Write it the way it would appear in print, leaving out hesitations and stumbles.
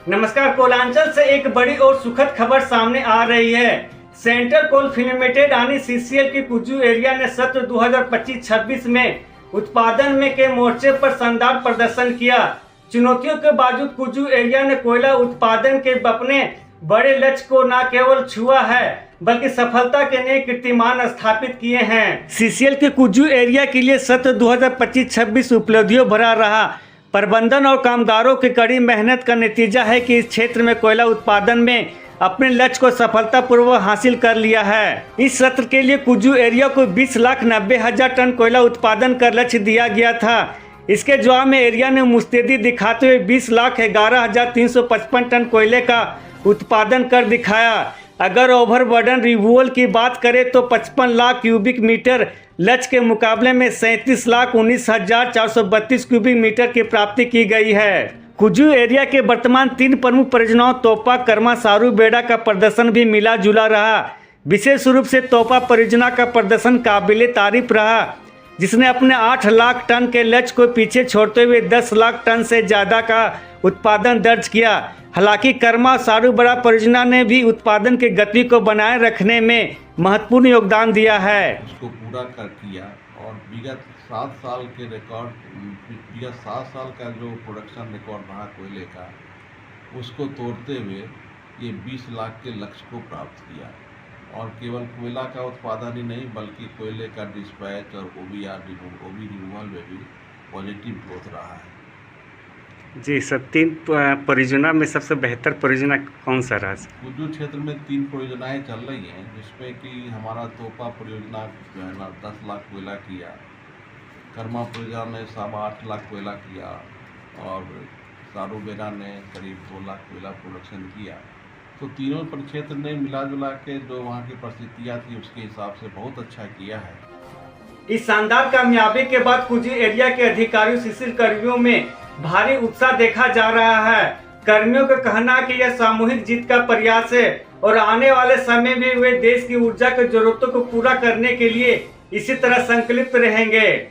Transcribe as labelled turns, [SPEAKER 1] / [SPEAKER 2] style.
[SPEAKER 1] नमस्कार। कोलांचल से एक बड़ी और सुखद खबर सामने आ रही है। सेंट्रल कोल फिल्म लिमिटेड यानी सीसीएल की कुजू एरिया ने सत्र 2025-26 में उत्पादन में के मोर्चे पर शानदार प्रदर्शन किया। चुनौतियों के बावजूद कुजू एरिया ने कोयला उत्पादन के अपने बड़े लक्ष्य को न केवल छुआ है बल्कि सफलता के नए कीर्तिमान स्थापित किए हैं। सीसीएल के कुजू एरिया के लिए सत्र 2025-26 उपलब्धियों भरा रहा। प्रबंधन और कामगारों की कड़ी मेहनत का नतीजा है कि इस क्षेत्र में कोयला उत्पादन में अपने लक्ष्य को सफलतापूर्वक हासिल कर लिया है। इस सत्र के लिए कुजू एरिया को 20,90,000 टन कोयला उत्पादन का लक्ष्य दिया गया था। इसके जवाब में एरिया ने मुस्तैदी दिखाते हुए 20,11,355 टन कोयले का उत्पादन कर दिखाया। अगर ओवरबर्डन रिमूवल की बात करें तो 55 लाख क्यूबिक मीटर लक्ष्य के मुकाबले में 37,19,432 क्यूबिक मीटर की प्राप्ति की गई है। कुजू एरिया के वर्तमान 3 प्रमुख परियोजनाओं तोपा, कर्मा, सारू बेड़ा का प्रदर्शन भी मिला जुला रहा। विशेष रूप से तोपा परियोजना का प्रदर्शन काबिले तारीफ रहा, जिसने अपने 8 लाख टन के लक्ष्य को पीछे छोड़ते हुए 10 लाख टन से ज़्यादा का उत्पादन दर्ज किया। हालांकि कर्मा सारू बड़ा परियोजना ने भी उत्पादन की गति को बनाए रखने में महत्वपूर्ण योगदान दिया है।
[SPEAKER 2] उसको पूरा कर किया और विगत 7 साल के रिकॉर्ड, विगत 7 साल का जो प्रोडक्शन रिकॉर्ड रहा कोयले का, उसको तोड़ते हुए ये 20 लाख के लक्ष्य को प्राप्त किया। और केवल कोयला का उत्पादन ही नहीं बल्कि कोयले का डिस्पैच और ओबी रिमूवल में भी पॉजिटिव ग्रोथ रहा है।
[SPEAKER 1] जी सर, 3 परियोजना में सबसे बेहतर परियोजना कौन सा रहा?
[SPEAKER 2] कुजू क्षेत्र में 3 परियोजनाएं चल रही हैं, जिसमें कि हमारा तोपा परियोजना जो है ना 10 लाख कोयला किया, कर्मा परियोजना ने 8.25 लाख कोयला किया और सारू बेड़ा ने करीब 2 लाख कोयला प्रोडक्शन किया। तो तीनों परिक्षेत्र ने मिला जुला के जो वहाँ की परिस्थितियाँ थी उसके हिसाब से बहुत अच्छा किया है।
[SPEAKER 1] इस शानदार कामयाबी के बाद कुजू एरिया के अधिकारियों शिशिर कर्मियों में भारी उत्साह देखा जा रहा है। कर्मियों का कहना है कि यह सामूहिक जीत का प्रयास है और आने वाले समय में वे देश की ऊर्जा की जरूरतों को पूरा करने के लिए इसी तरह संकल्पित रहेंगे।